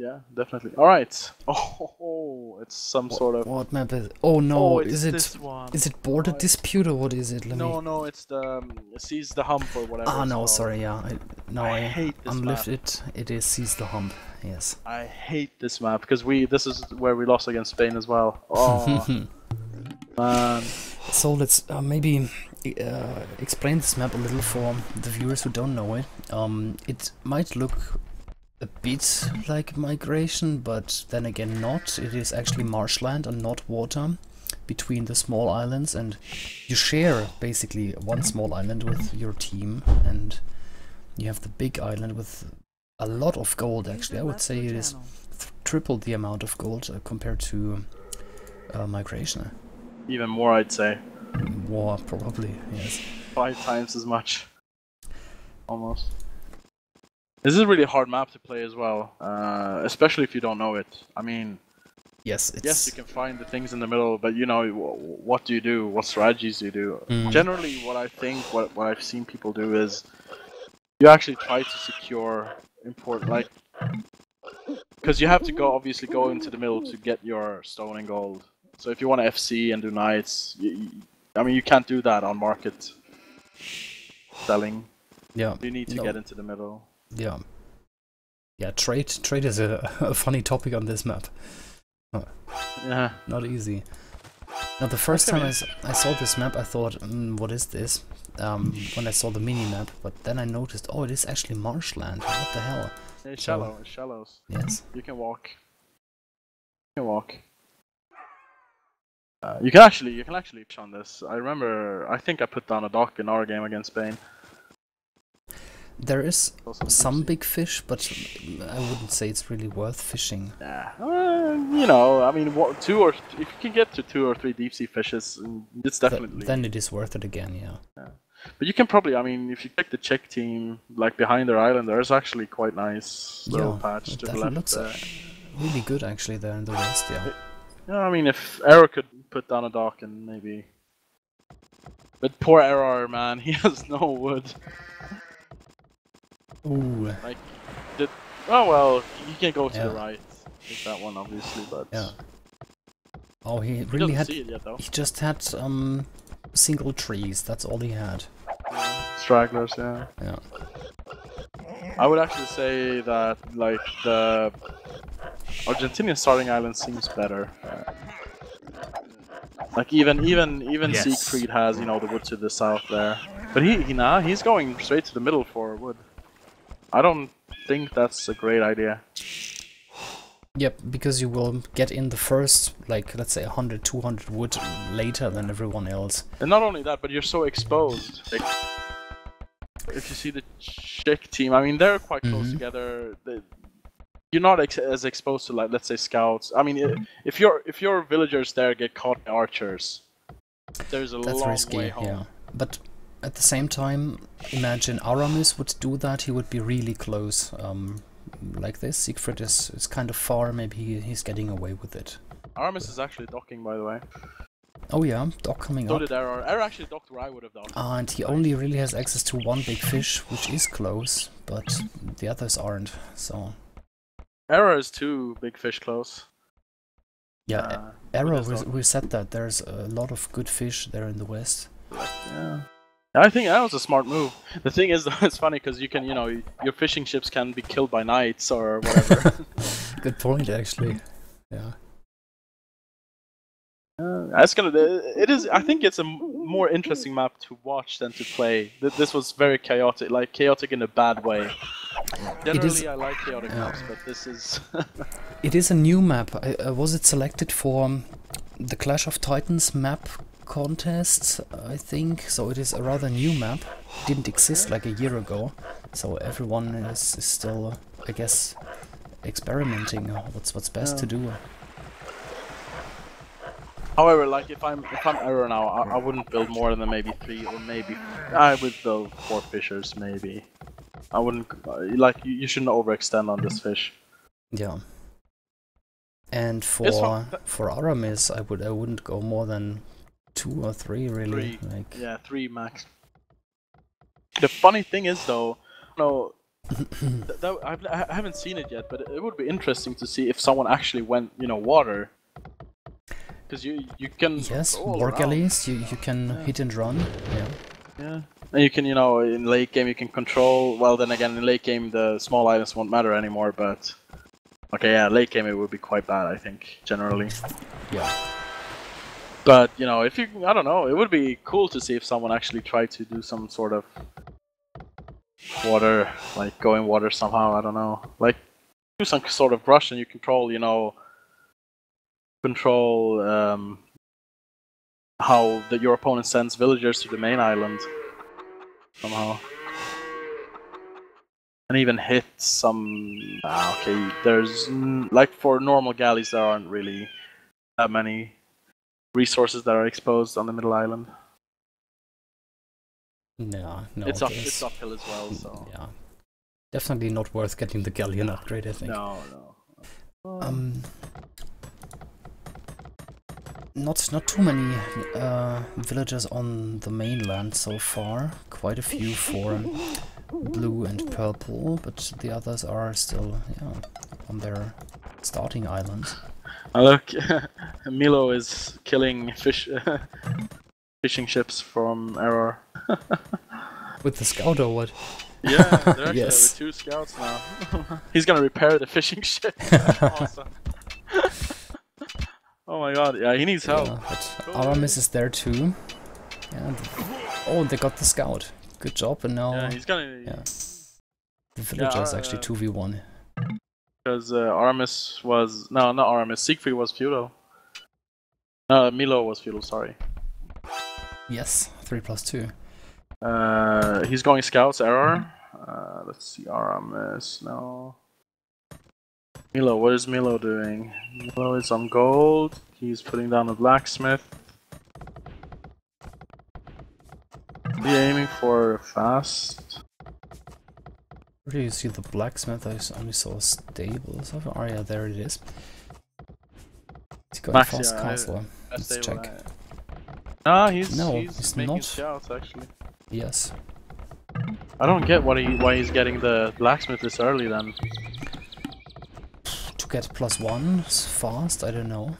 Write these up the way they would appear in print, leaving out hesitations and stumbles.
Yeah, definitely. All right. Oh, it's some sort of. What map is? Oh no, Oh, it's is it? this one. Is it border Oh, dispute or what is it? Let me. no, it's the seize the hump or whatever Ah it's no, called. sorry. Yeah, I hate this unlived map. it. It is seize the hump. Yes. I hate this map because this is where we lost against Spain as well. Oh man. So let's maybe explain this map a little for the viewers who don't know it. It might look a bit like migration, but then again not. It is actually marshland and not water between the small islands, and you share basically one small island with your team, and you have the big island with a lot of gold. Actually, I would say it is triple the amount of gold compared to migration. Even more, I'd say. More, probably, yes. 5 times as much. Almost. This is a really hard map to play as well, especially if you don't know it. I mean, yes, it's... yes, you can find the things in the middle, but you know, what do you do? What strategies do you do? Generally, what I think, what I've seen people do is, you actually try to secure important, like, because you have to obviously go into the middle to get your stone and gold. So if you want to FC and do knights, I mean, you can't do that on market selling. Yeah. You need to get into the middle. Yeah. Yeah, trade is a funny topic on this map. Yeah. Not easy. Now, the first time I saw this map, I thought, what is this? When I saw the mini-map, but then I noticed, oh, it is actually marshland. What the hell? It's shallow. It's shallows. Yes. You can walk. You can walk. You can actually fish on this. I remember. I think I put down a dock in our game against Spain. There is some big fish, but I wouldn't say it's really worth fishing. Yeah, you know, I mean, if you can get to 2 or 3 deep sea fishes, it's definitely. Then it is worth it again, yeah. But you can probably, I mean, if you check the Czech team, like behind their island, there's actually quite nice little patch to the left. Looks really good actually there in the west, yeah. Yeah, I mean, if Arrow could put down a dock and maybe. But poor Arrow, man, he has no wood. Ooh. Like, oh well, he can go to the right. Take that one, obviously, but. Yeah. Oh, he really had. See it yet, though. He just had single trees. That's all he had. Stragglers, yeah. Yeah. I would actually say that like the Argentinian starting island seems better. Like even yes. Siegfried has, you know, the wood to the south there, but he's going straight to the middle for wood. I don't think that's a great idea. Yep, because you will get in the first, like, let's say 100, 200 wood later than everyone else. And not only that, but you're so exposed. Like, if you see the Czech team, I mean, they're quite close together. You're not as exposed to, like, let's say scouts. I mean, if your villagers there get caught by archers, there's a long way home. Yeah. But at the same time, imagine Aramis would do that. He would be really close. Like this, Siegfried is kind of far. Maybe he's getting away with it. Aramis is actually docking, by the way. Oh yeah, dock coming up. So did Error. Error actually docked where I would have docked. And he only really has access to one big fish, which is close, but the others aren't. So. Error is 2 big fish close. Yeah, Error. We said that there's a lot of good fish there in the west. Yeah. I think that was a smart move. The thing is, it's funny because you can, you know, your fishing ships can be killed by knights or whatever. Good point, actually. Yeah. That's gonna. It is. I think it's a more interesting map to watch than to play. This was very chaotic, like chaotic in a bad way. Generally, I like chaotic maps, but this is. It is a new map. Was it selected for the Clash of Titans map contest? I think so. It is a rather new map. Didn't exist like a year ago, so everyone is still, I guess, experimenting. What's best to do. However, like if I'm Error now, I wouldn't build more than maybe 3 or maybe I would build 4 fishers maybe. I wouldn't like you shouldn't overextend on this fish. Yeah. And for Aramis, I wouldn't go more than 2 or 3 really. 3. Like... Yeah, 3 max. The funny thing is though, you know, I haven't seen it yet, but it would be interesting to see if someone actually went, you know, water. Because you can. Yes, war galleys. You can hit and run. Yeah. Yeah. And you can, you know, in late game you can control. Well, then again, in late game the small items won't matter anymore. But okay, yeah, late game it would be quite bad, I think, generally. Yeah. But you know, if you, I don't know, it would be cool to see if someone actually tried to do some sort of water, like go in water somehow. I don't know, like do some sort of rush and you control, you know, how your opponent sends villagers to the main island somehow, and even hit some. Okay, there's like for normal galleys there aren't really that many resources that are exposed on the middle island. No, it's uphill as well, so yeah, definitely not worth getting the galleon upgrade, I think. No. Not too many villagers on the mainland so far. Quite a few for blue and purple, but the others are still on their starting islands. Look, Milo is killing fishing ships from Error. With the scout or what? Yeah, they're actually yes. with 2 scouts now. He's gonna repair the fishing ship. Awesome. Oh my god, yeah, he needs help. Yeah, but Aramis is there too. Yeah. Oh, they got the scout. Good job, and now. Yeah, he's gonna. Yeah. The villager is actually 2v1. Because Aramis was not Aramis. Siegfried was feudal. No, Milo was feudal. Sorry. Yes, 3+2. He's going scouts. Error. Let's see. Aramis. No. Milo, what is Milo doing? Milo is on gold. He's putting down a blacksmith. Is he aiming for fast? Where do you see the blacksmith? I only saw a stable. Oh yeah, there it is. He's going fast castle. Let's check. He's making not. Scouts actually. Yes. I don't get why he's getting the blacksmith this early then. To get +1 fast, I don't know.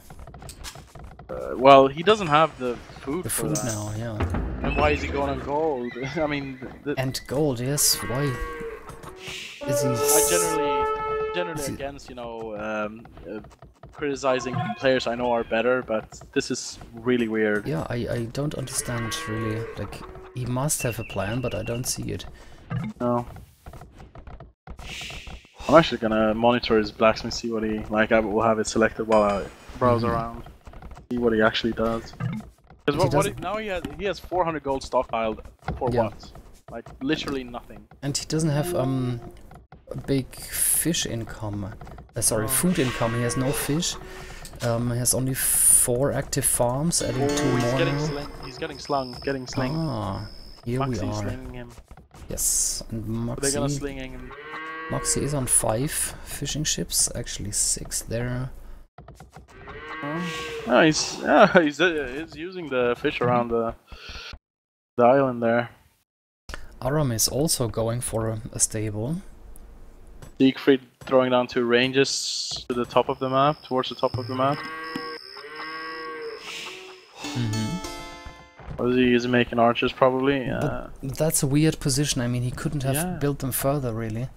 Well, he doesn't have the food. The food now, yeah. And why is he going on gold? I mean. And gold, yes. Why? Is he? I generally against, you know, criticizing players I know are better, but this is really weird. Yeah, I don't understand really. Like, he must have a plan, but I don't see it. No. I'm actually gonna monitor his blacksmith, see what he I will have it selected while I browse around, see what he actually does. Because now he has 400 gold stockpiled for what? Like literally nothing. And he doesn't have a big fish income. Sorry, food income. He has no fish. He has only 4 active farms, adding 2 more. He's getting slung. Ah, here Maxi we are. slinging him. Yes, and Maxi. They're gonna slinging him. Maxi is on 5 fishing ships, actually 6 there. He's using the fish around the island there. Aram is also going for a stable. Siegfried throwing down 2 ranges to the top of the map, towards the top of the map. What is he? Is he making archers probably? Yeah. But that's a weird position. I mean, he couldn't have built them further, really.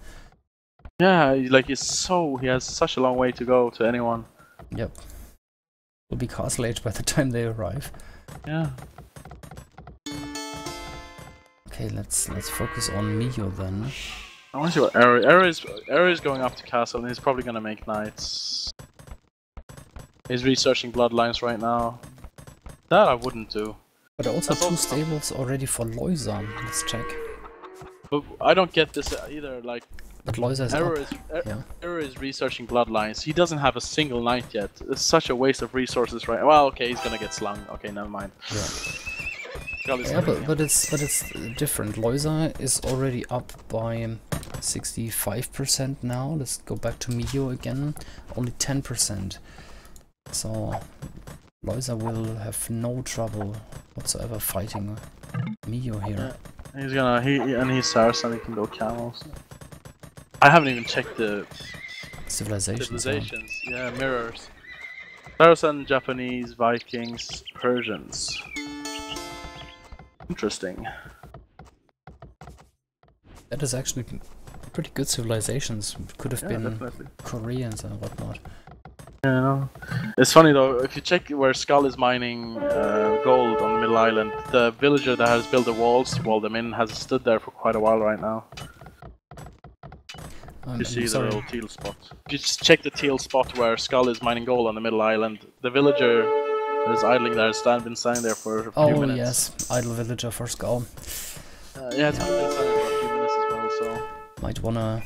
Yeah, like he has such a long way to go to anyone. Yep. Will be castle age by the time they arrive. Yeah. Okay, let's focus on Mio then. I want to see what Arrow is going up to castle and he's probably gonna make knights. He's researching bloodlines right now. That I wouldn't do. But also that's 2 stables already for Loisa. Let's check. But I don't get this either. Like, but Loisa is Error is researching bloodlines. He doesn't have a single knight yet. It's such a waste of resources, right? Well, okay, he's gonna get slung. Okay, never mind. Yeah, but it's different. Loisa is already up by 65% now. Let's go back to Mio again. Only 10%. So Loisa will have no trouble whatsoever fighting Mio here. Yeah. He's Saracen, he can go camels. I haven't even checked the Civilizations. Yeah, mirrors. Saracen, Japanese, Vikings, Persians. Interesting. That is actually pretty good civilizations. Could have been definitely. Koreans and whatnot. Yeah, it's funny though. If you check where Skull is mining gold on the Middle Island, the villager that has built the walls to wall them in has stood there for quite a while right now. You see the little teal spot. If you just check the teal spot where Skull is mining gold on the Middle Island, the villager that is idling there has been standing there for a few minutes. Oh yes, idle villager for Skull. Yeah, it's been standing for a few minutes as well, so... Might wanna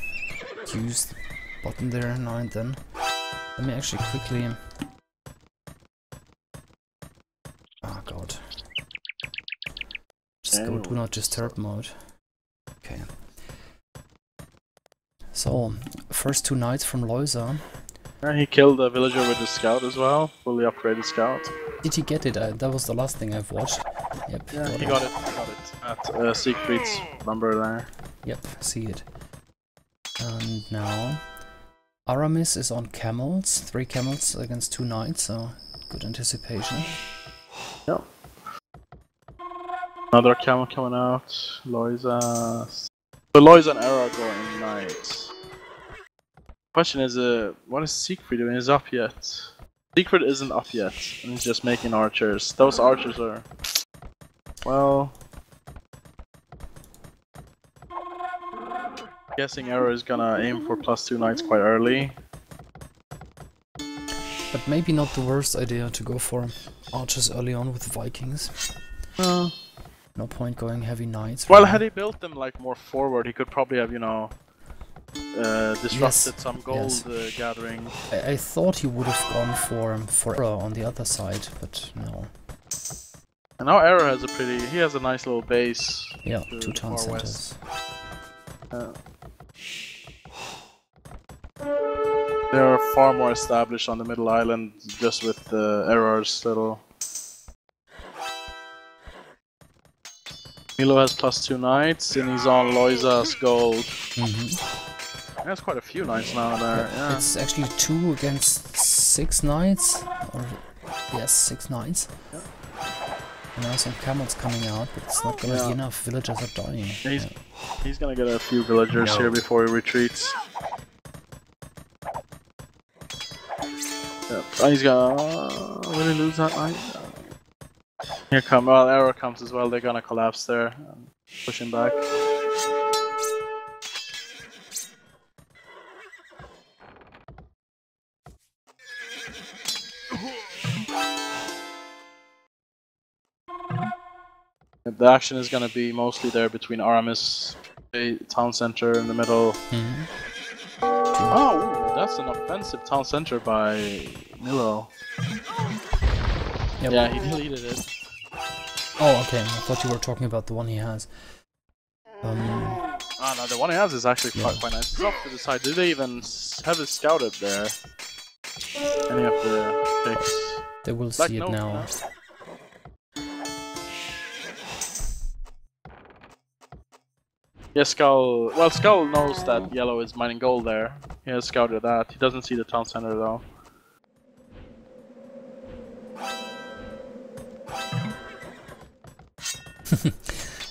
use the button there now and then. Let me actually quickly... Oh god. Just go do not disturb mode. Okay. So, first 2 knights from Loisa. Yeah, he killed a villager with his scout as well, fully upgraded scout. Did he get it? That was the last thing I've watched. Yep. Yeah, he got it. At Siegfried's number there. Yep, see it. And now Aramis is on camels, 3 camels against 2 knights, so good anticipation. Yep. Another camel coming out. Loisa. So Loisa and Era are going knights. Question is, what is Siegfried doing? Is up yet? Siegfried isn't up yet, and he's just making archers. Those archers are, well, guessing Era is gonna aim for +2 knights quite early. But maybe not the worst idea to go for archers early on with Vikings. No point going heavy knights. Well, had he built them like more forward, he could probably have, you know, disrupted some gold gathering. I thought he would have gone for Era on the other side, but no. And now Era has he has a nice little base. Yeah, 2 town centers. They're far more established on the Middle Island, just with the Era's little... Milo has +2 knights, and he's on Loisa's gold. That's quite a few knights now there, yeah. It's actually 2 against 6 knights, or yes, 6 knights. Yep. And now some camels coming out, but it's not gonna be enough. Villagers are dying. He's gonna get a few villagers here before he retreats. Yep. And he's gonna... will he lose that knight? Here come, well, Era comes as well. They're gonna collapse there and push him back. The action is gonna be mostly there between Aramis, the town center in the middle. Oh, that's an offensive town center by Milo. Yep. Yeah, he deleted it. Oh, okay. I thought you were talking about the one he has. Oh no, the one he has is actually quite nice. It's off to the side. Do they even have it scouted there? Any of the picks? They will see it now. Yeah, Skull. Well, Skull knows that yellow is mining gold there. He has scouted that. He doesn't see the town center though.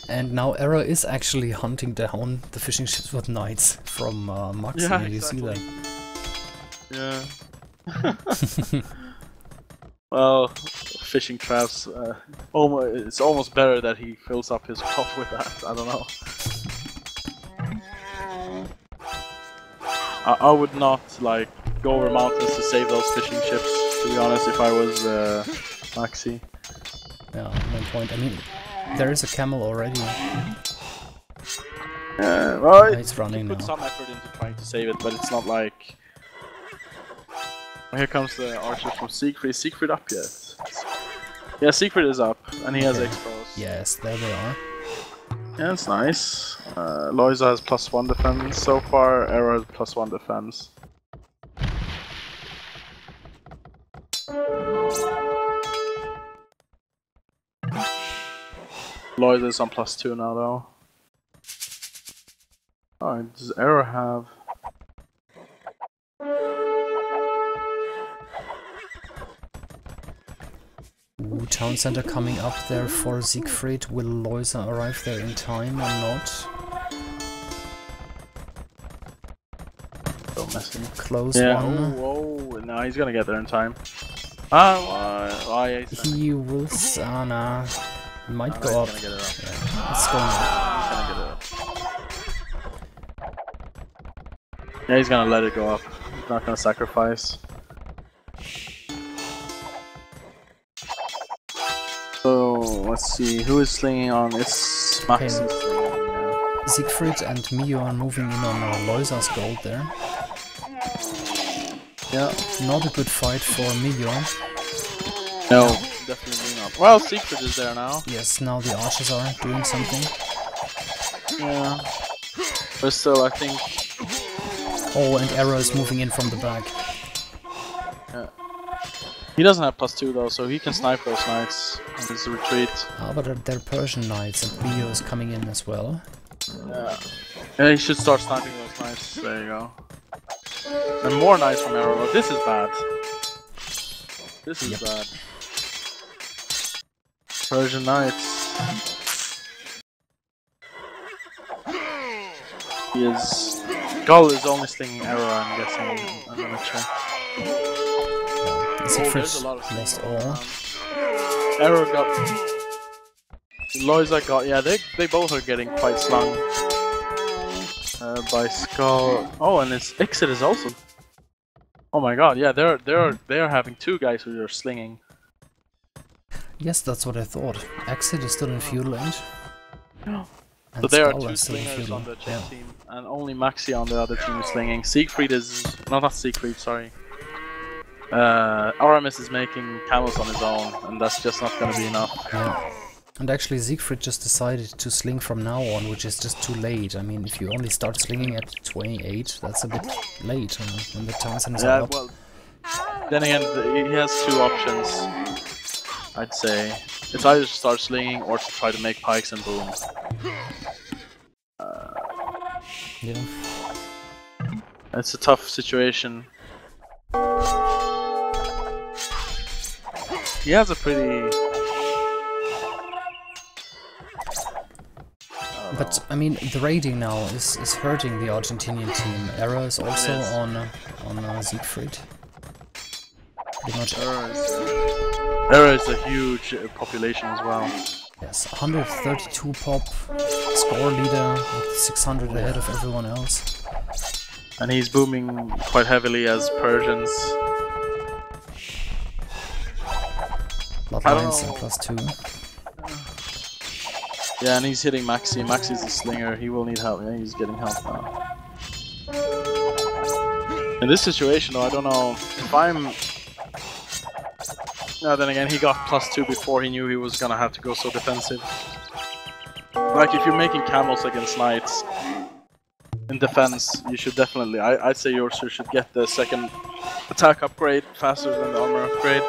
And now Era is actually hunting down the fishing ships with knights from Maxi. Yeah, you see that? Yeah. Well, fishing traps. It's almost better that he fills up his pot with that. I don't know. I would not like go over mountains to save those fishing ships. To be honest, if I was Maxi. Yeah, no point. I mean, there is a camel already. Well, it's running now. Put some effort into trying to save it, but it's not like. Here comes the archer from Siegfried. Is Siegfried up yet? Yeah, Siegfried is up, and he has exposed. Yes, there they are. Yeah, that's nice. Loisa has +1 defense so far. Era has +1 defense. Loisa is on +2 now, though. Alright, does Era have... town center coming up there for Siegfried. Will Loisa arrive there in time or not? So messy. Close yeah, one. Oh, no, he's gonna get there in time. Yeah, He will... nah. He might go up. He's gonna get it up. Yeah, it's going up. He's gonna get it up. Yeah, he's gonna let it go up. He's not gonna sacrifice. So, let's see, who is slinging on? It's Max. Okay. Siegfried and Mio are moving in on Loisa's gold there. Yeah. Not a good fight for Mio. No, definitely not. Well, Siegfried is there now. Yes, now the archers are doing something. Yeah. But still, I think... Oh, and Arrow is moving in from the back. Yeah. He doesn't have +2 though, so he can snipe those knights on his retreat. Ah, but they're Persian knights, and Mio is coming in as well. Yeah. Yeah, he should start sniping those knights. There you go. And more knights from Arrow. This is bad. This is bad. Persian knights. He is... Gull is only slinging Arrow, I'm guessing. I'm gonna check. Siegfried lost all. Arrow got... Loisa got... Yeah, they both are getting quite slung. By Skull. Oh, and his exit is also... Oh my god, yeah, they're having two guys who are slinging. Yes, that's what I thought. Exit is still in feudal range. So there are two slingers on the Czech team, and only Maxi on the other team is slinging. Siegfried is... No, not Siegfried, sorry. Aramis is making camels on his own, and that's just not gonna be enough. Yeah. And actually Siegfried just decided to sling from now on, which is just too late. I mean, if you only start slinging at 28, that's a bit late when the town centers are up. Well, then again, he has two options, I'd say. It's either to start slinging or to try to make pikes and boom. Yeah. It's a tough situation. He has a pretty... But I mean, the raiding now is hurting the Argentinian team. Arrow is also on Siegfried. Pretty much. Arrow is a huge population as well. Yes, 132 pop, score leader with 600 ahead of everyone else. And he's booming quite heavily as Persians. Bloodlines and +2. Yeah, and he's hitting Maxi. Maxi's a slinger. He will need help. Yeah, he's getting help now. In this situation, though, I don't know if I'm... No, then again, he got +2 before he knew he was gonna have to go so defensive. Like, if you're making camels against knights in defense, you should definitely... I'd say yours should get the second attack upgrade faster than the armor upgrade.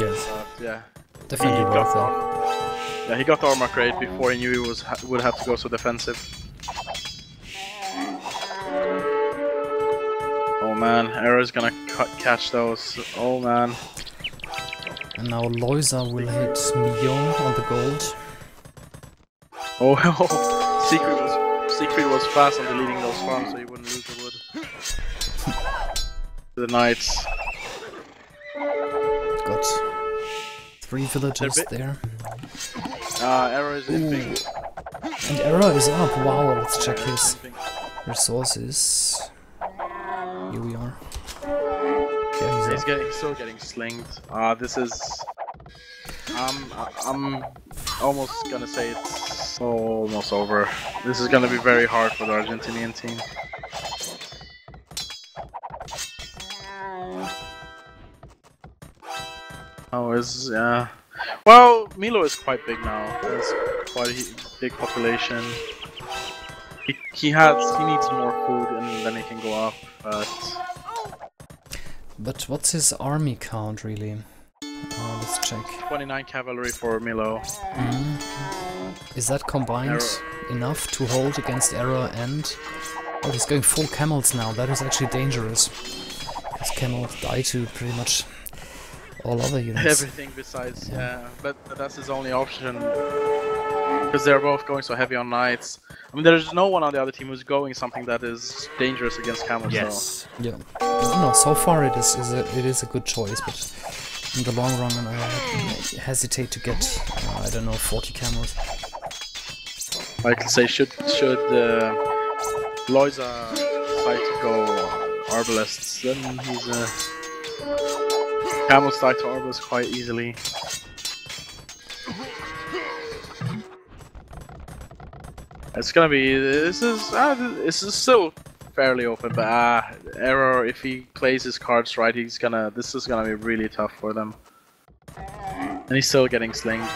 Yes. Yeah. Definitely worth it. Yeah, he got the armor upgrade before he knew he would have to go so defensive. Oh man, Arrow's gonna catch those. Oh man. And now Loisa will hit Mio on the gold. Oh, Siegfried was fast on deleting those farms so he wouldn't lose the wood. The knights. Got 3 villagers there. Arrow is imping. And Arrow is up. Wow, let's check his resources. Here we are. Yeah, he's still getting slinged. This is... I'm almost gonna say it's almost over. This is gonna be very hard for the Argentinian team. Yeah. Well, Milo is quite big now. There's quite a big population. He needs more food and then he can go up, But what's his army count really? Let's check. 29 cavalry for Milo. Is that combined enough to hold against Arrow and... Oh, he's going full camels now. That is actually dangerous. Because camels die to pretty much all other units. Everything besides, yeah. But that's his only option. Because they're both going so heavy on knights. I mean, there's no one on the other team who's going something that is dangerous against camels. Yes. So. Yeah. No, so far it is a good choice, but in the long run I hesitate to get I don't know 40 camels. Like say, should Loiza decide to go arbalists, then he's camels start to arbalist quite easily. It's gonna be this is still fairly open, but Error, if he plays his cards right, this is gonna be really tough for them. And he's still getting slinged.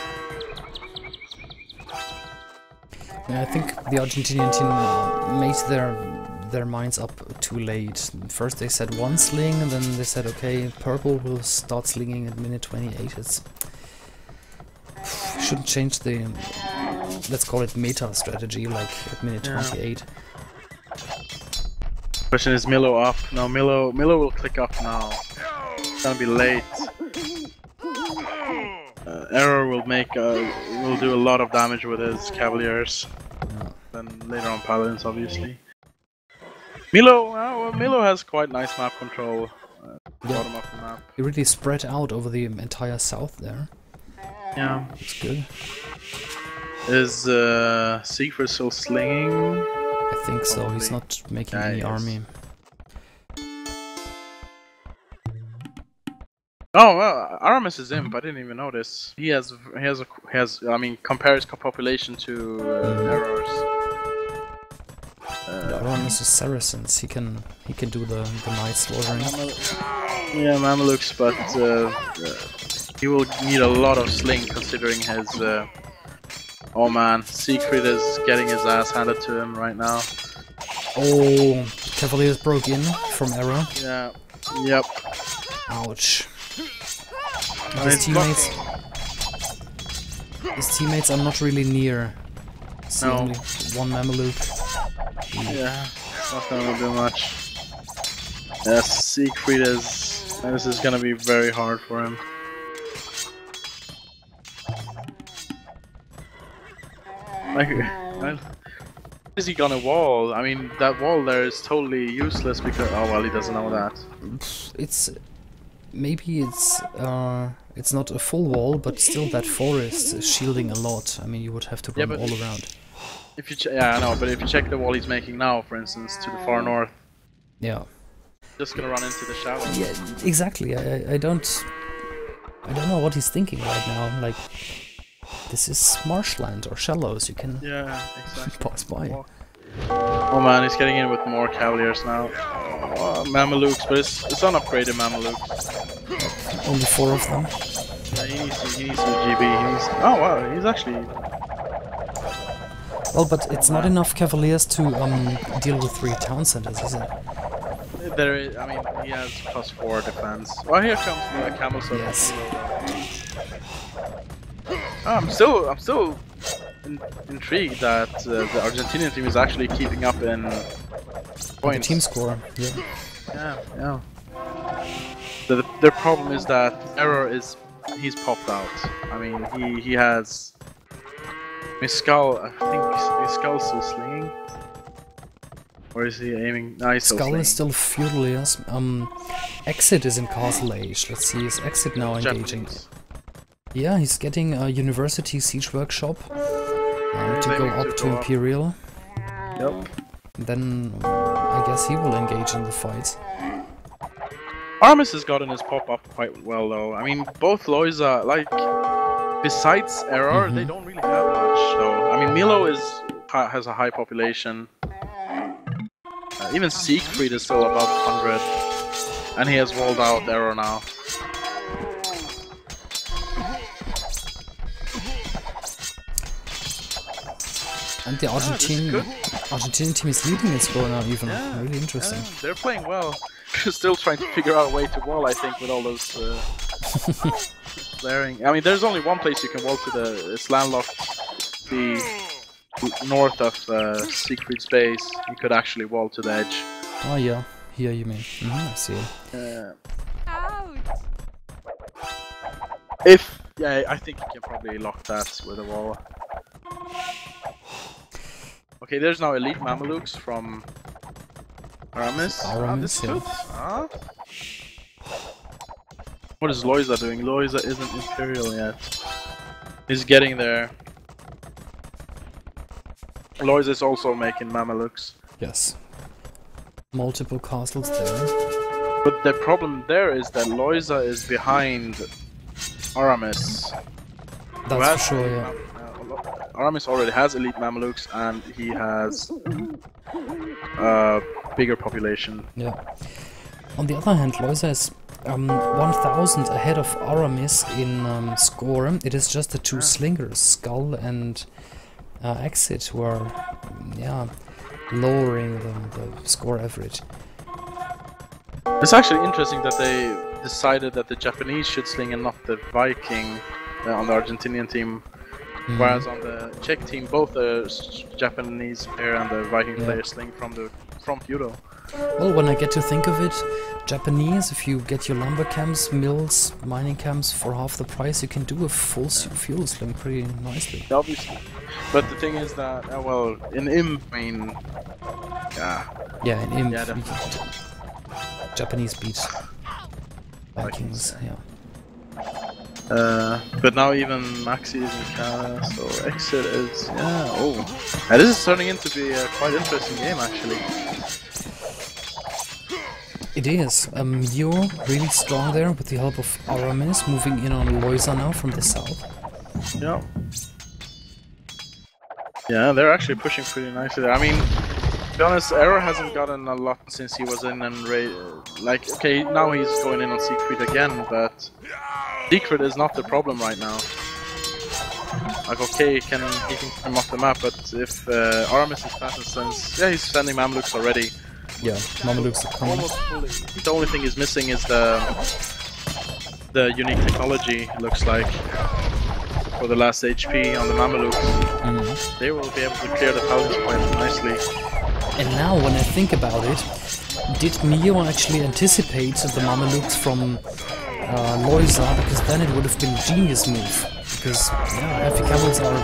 Yeah, I think the Argentinian team made their minds up too late. First they said one sling, and then they said okay, purple will start slinging at minute 28. It's shouldn't change the, let's call it meta strategy, like at minute 28. Question is Milo up? No, Milo will click up now. It's gonna be late. Error will do a lot of damage with his Cavaliers. Then later on Paladins, obviously. Milo has quite nice map control. Bottom of the map. He really spread out over the entire south there. Yeah. It's good. Is Siegfried still slinging? I think so. Probably. He's not making any army. Oh well, Aramis is imp. I didn't even notice. He has. I mean, compares population to Errors. Aramis is Saracens. He can do the night slaughtering. Yeah, Mamelukes, but he will need a lot of sling considering his. Oh man, Siegfried is getting his ass handed to him right now. Oh, Cavaliers broke in from Error. Yeah. Yep. Ouch. His teammates are not really near. See, only one Mameluke. Yeah, it's not gonna do much. Yeah, Siegfried is. This is gonna be very hard for him. Like, is he gonna wall? I mean, that wall there is totally useless because. Oh well, he doesn't know that. Maybe it's not a full wall, but still that forest is shielding a lot. I mean, you would have to run all around. If you I know, but if you check the wall he's making now, for instance, to the far north. Yeah. Just gonna run into the shadow. Yeah, exactly. I don't know what he's thinking right now. Like, this is marshland or shallows. You can pass by. Oh man, he's getting in with more Cavaliers now. Mamelukes, but it's unupgraded Mamelukes. Only 4 of them. Yeah, he needs some GB. Oh wow, he's actually. Well, but it's not enough Cavaliers to deal with 3 town centers, is it? There is. I mean, he has +4 defense. Oh, here comes the camel sword. Yes. I'm still intrigued that the Argentinian team is actually keeping up in points. The team score, yeah. Yeah. The problem is that Error he's popped out. I mean, he has. Skull, I think Skull's still slinging. Or is he aiming? No, he's still Skull slinging. is still feudal, yes. Exit is in Castle Age. Let's see, is Exit now engaging? Japanese. Yeah, he's getting a University Siege Workshop to go up to Imperial. Yep. Then I guess he will engage in the fight. Aramis has gotten his pop up quite well though. I mean, both Loiza, like, besides Error, they don't really have much though. I mean, Milo has a high population. Even Siegfried is still above 100. And he has walled out Error now. And the Argentinian team is leading its score now even. Really interesting. Yeah, they're playing well. Still trying to figure out a way to wall, I think, with all those flaring. I mean, there's only one place you can wall to it's landlocked. The north of Siegfried's base, you could actually wall to the edge. Oh yeah, here you mean. I see it. Yeah, I think you can probably lock that with a wall. Okay, there's now elite Mamelukes from Aramis. Aramis, yeah. Huh? What is Loiza doing? Loiza isn't Imperial yet. He's getting there. Loiza is also making Mamelukes. Yes. Multiple castles there. But the problem there is that Loiza is behind Aramis. That's for sure, yeah. Aramis already has elite Mamelukes and he has a bigger population. Yeah. On the other hand, Loiza is 1000 ahead of Aramis in score. It is just the two slingers, Skull and Exit, who are lowering the score average. It's actually interesting that they decided that the Japanese should sling and not the Viking on the Argentinian team. Whereas on the Czech team, both the Japanese player and the Viking player sling from the front Euro. Well, when I get to think of it, Japanese, if you get your lumber camps, mills, mining camps for half the price, you can do a full fuel sling pretty nicely. Obviously. But the thing is that, well, in IM, I mean... Yeah, in IM, Japanese beat Vikings, yeah. But now even Maxi is in Canada, so Exit is... Yeah, this is turning into be a quite interesting game, actually. It is. Mio really strong there with the help of Aramis, moving in on Loiza now from the south. Yeah. Yeah, they're actually pushing pretty nicely there. I mean, to be honest, Arrow hasn't gotten a lot since he was in and like, okay, now he's going in on Siegfried again, but Siegfried is not the problem right now. Like, okay, he can come off the map, but if Aramis is fast and sends, yeah, he's sending Mamluks already. Yeah, Mamelukes are coming. The only thing he's missing is the unique technology, it looks like, for the last HP on the Mamelukes. They will be able to clear the paladins quite nicely. And now, when I think about it, did Mio actually anticipate the Mamelukes from Loiza? Because then it would have been a genius move. Because heavy camels are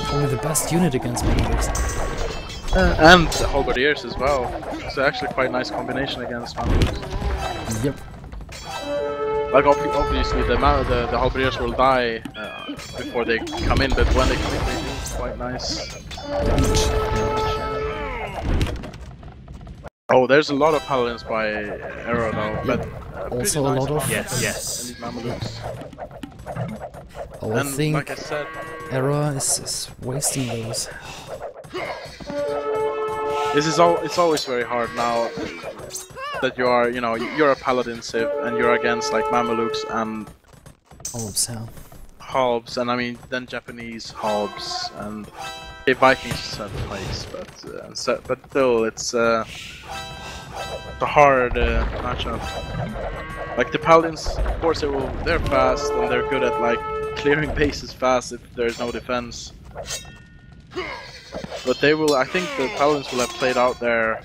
probably the best unit against Mamelukes. And the halberdiers as well. It's actually quite a nice combination against Mamelukes. Yep. Like obviously the halberdiers will die before they come in, but when they come in, they do quite nice damage. Oh, there's a lot of paladins by Arrow now, but also a lot of yes. Mamelukes. Oh, I think like I said, Arrow is wasting those. It's always very hard now that you are, you're a paladin civ and you're against like Mamelukes and Halbs, and I mean then Japanese Halbs and Vikings set place, but still it's a hard matchup. Like the paladins, of course they're fast and they're good at like clearing bases fast if there's no defense. But they will, I think the paladins will have played out their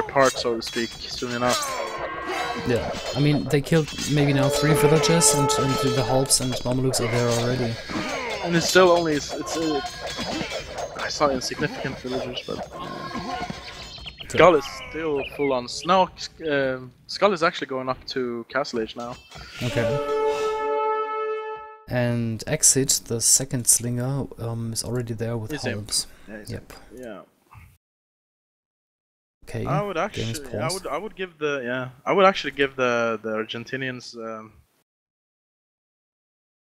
part, so to speak, soon enough. Yeah, I mean, they killed maybe now 3 villagers, and the Halbs and Mamelukes are there already. And it's still only, I saw insignificant villagers, but... Skull is still full on... No, Skull is actually going up to Castle Age now. Okay. And Exit, the second slinger, is already there with Halbs. Yep. Yeah. Okay. I would actually, I would give the, I would actually give the Argentinians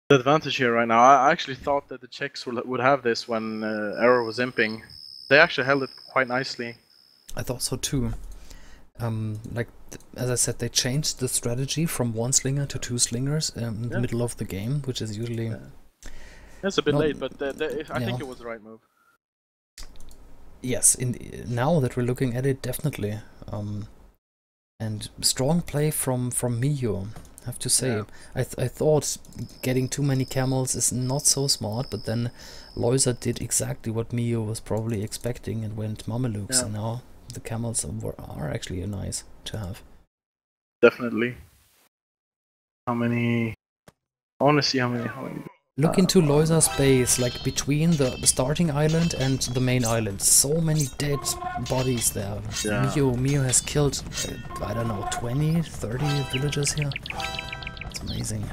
the advantage here right now. I actually thought that the Czechs would have this when Arrow was imping. They actually held it quite nicely. I thought so too. Like as I said, they changed the strategy from 1 slinger to 2 slingers in the middle of the game, which is usually. It's a bit late, but I think it was the right move. Yes, now that we're looking at it, definitely. And strong play from Mio, I have to say. I thought getting too many camels is not so smart, but then Loiza did exactly what Mio was probably expecting and went Mamelukes, and now the camels are actually nice to have. Definitely. How many I want to see how many. Look into Loisa's base, like between the starting island and the main island. So many dead bodies there. Yeah. Mio has killed, I don't know, 20, 30 villagers here. It's amazing.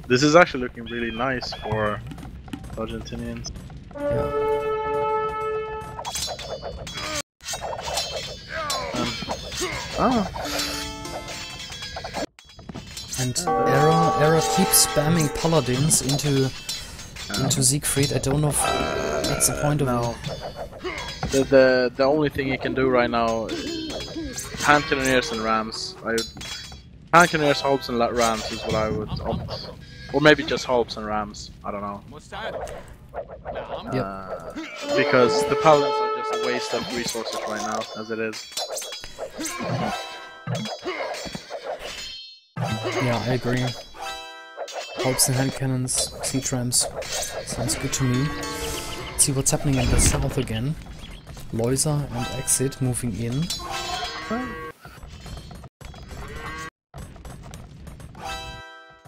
This is actually looking really nice for Argentinians. Yeah. And Era keeps spamming paladins into Siegfried. I don't know if that's the point of it. The only thing he can do right now is hand cannoneers and rams. Hand cannoneers, hopes and rams is what I would opt. Or maybe just hopes and rams. I don't know. Because the paladins are just a waste of resources right now, as it is. Yeah, I agree. Hopes and hand cannons, siege rams. Sounds good to me. Let's see what's happening in the south again. Loisa and Exit moving in.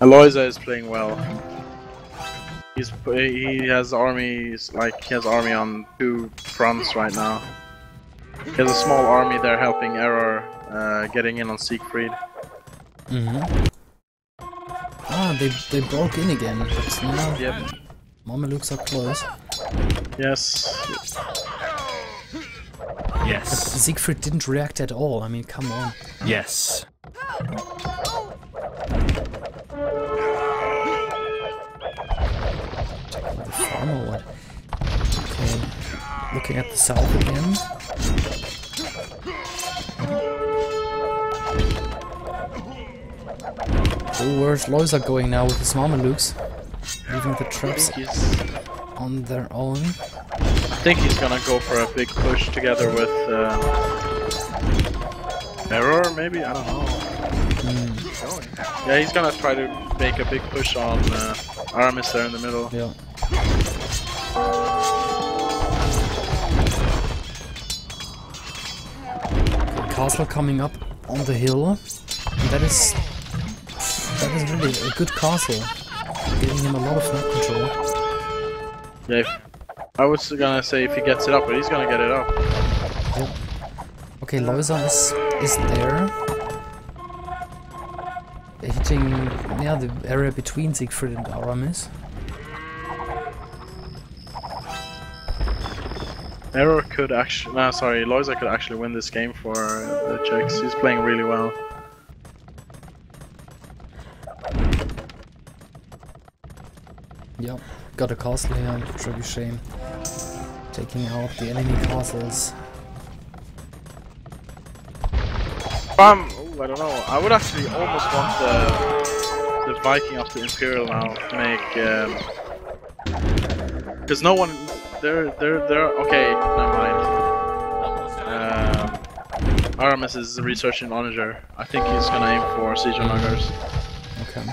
Aloysia is playing well. He has armies, like he has army on 2 fronts right now. He has a small army there helping Error getting in on Siegfried. Ah, they broke in again, but now Yep. Mamelukes are close. Yes. But Siegfried didn't react at all, I mean, come on. Yes. Checking the farm or what? Okay, looking at the south again. Oh, where's Loisa going now with his Mamelukes? Leaving the traps on their own. I think he's gonna go for a big push together with Error, maybe? I don't know. Yeah, he's gonna try to make a big push on Aramis there in the middle. Yeah. Okay, castle coming up on the hill. And that is really a good castle. Giving him a lot of map control. Yeah, I was gonna say if he gets it up, but he's gonna get it up. Yep. Okay, Loisa is there. Hitting the area between Siegfried and Aramis. Error could actually, Loisa could actually win this game for the Czechs. He's playing really well. Yep, got a castle here, Trebuchet. Taking out the enemy castles. I don't know. I would actually almost want the Viking up to Imperial now to make because no one they're okay. Never mind. Aramis is researching Onager. I think he's gonna aim for Siege on Onagers. Okay.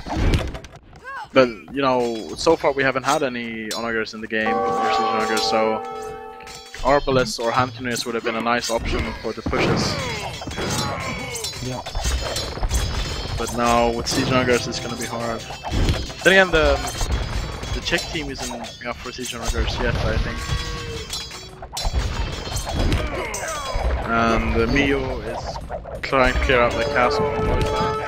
But you know, so far we haven't had any Onagers in the game or Siege on Onagers, so Arbalists or Hand Canoes would have been a nice option for the pushes. Yeah. But now with Siege Onagers it's gonna be hard. Then again, the Czech team isn't up for Siege Onagers yet, I think. And Mio is trying to clear out the castle from Loisa.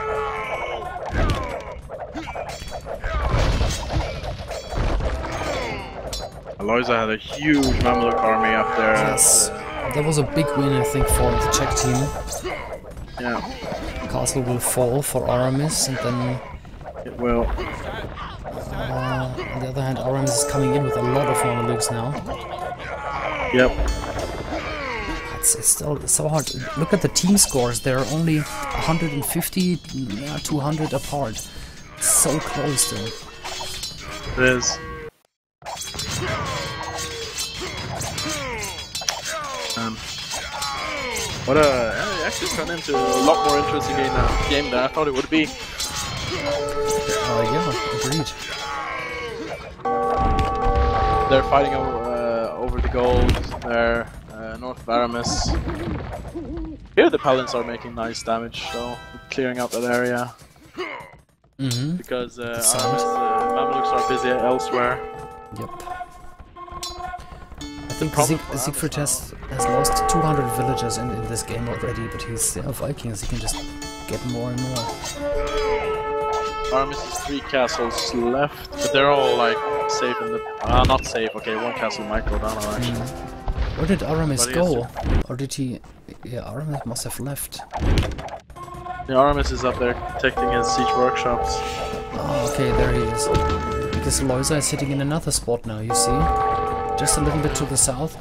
Loisa had a huge Mamluk army up there. Yes. That was a big win, I think, for the Czech team. Yeah. Castle will fall for Aramis, and then It will. on the other hand, Aramis is coming in with a lot of Mamelukes now. Yep. It's still so hard. Look at the team scores, they're only 150, 200 apart. It's so close though. It is. What it actually turned into a lot more interesting game than I thought it would be. Yeah, agreed. They're fighting over the gold there, north of Aramis. Here the Paladins are making nice damage, so clearing out that area. because The sound. Mamelukes are busy elsewhere. Yep. I think Siegfried has lost 200 villagers in this game already, but he's Vikings. He can just get more and more. Aramis has 3 castles left, but they're all like safe in the. Not safe. Okay, 1 castle might go down actually. Where did Aramis go? Or did he? Yeah, Aramis must have left. Yeah, Aramis is up there protecting his siege workshops. Oh, okay, there he is. Because Loisa is sitting in another spot now, you see? Just a little bit to the south,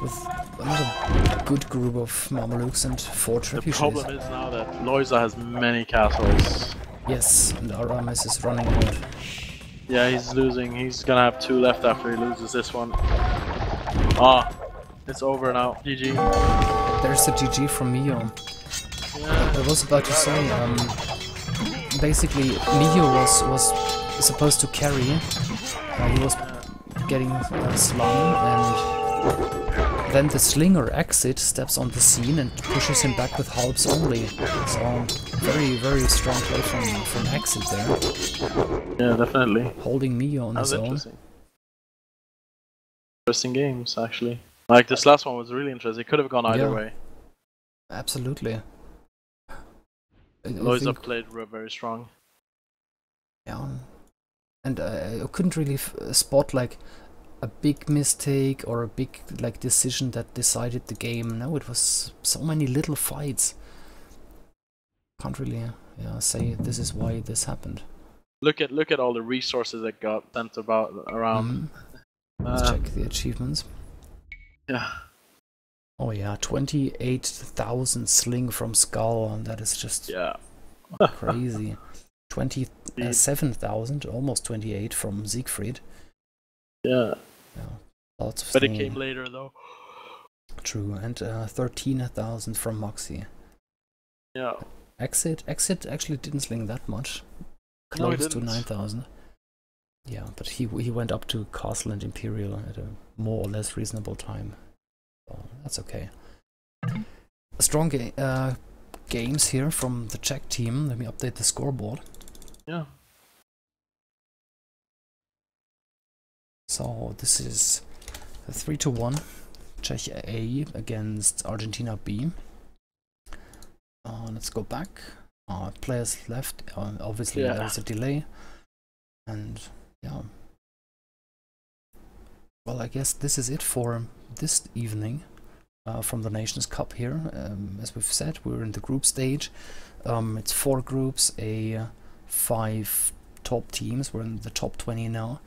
with another good group of Mamelukes and 4 trebuchets. The problem is now that Loisa has many castles. Yes, and Aramis is running out. Yeah, he's losing. He's gonna have 2 left after he loses this one. It's over now. GG. There's the GG from Mio. Yeah. I was about to say, basically, Mio was supposed to carry. He was getting slung, and then the slinger Exit steps on the scene and pushes him back with halbs only. So very, very strong play from Exit there. Yeah, definitely. Holding Mio on his own. Interesting games, actually. Like this last one was really interesting. It could have gone either way. Absolutely. Loisa played very strong. Yeah. And I couldn't really spot like a big mistake or a big like decision that decided the game. No, it was so many little fights. Can't really say this is why this happened. Look at all the resources that got sent around. Let's check the achievements. Yeah. Oh yeah, 28,000 sling from Skull, and that is just crazy. 27,000, almost 28 from Siegfried. Yeah. Lots of But it came later though. True, and 13,000 from Moxie. Yeah. Exit actually didn't sling that much. Close to 9,000. Yeah, but he went up to Castle and Imperial at a more or less reasonable time. So that's okay. Strong games here from the Czech team. Let me update the scoreboard. Yeah. So this is a 3-1 Czech A against Argentina B. Let's go back. Players left. Obviously there's a delay. And yeah. Well, I guess this is it for this evening from the Nations Cup here. As we've said, we're in the group stage. It's 4 groups, 5 top teams. We're in the top 20 now.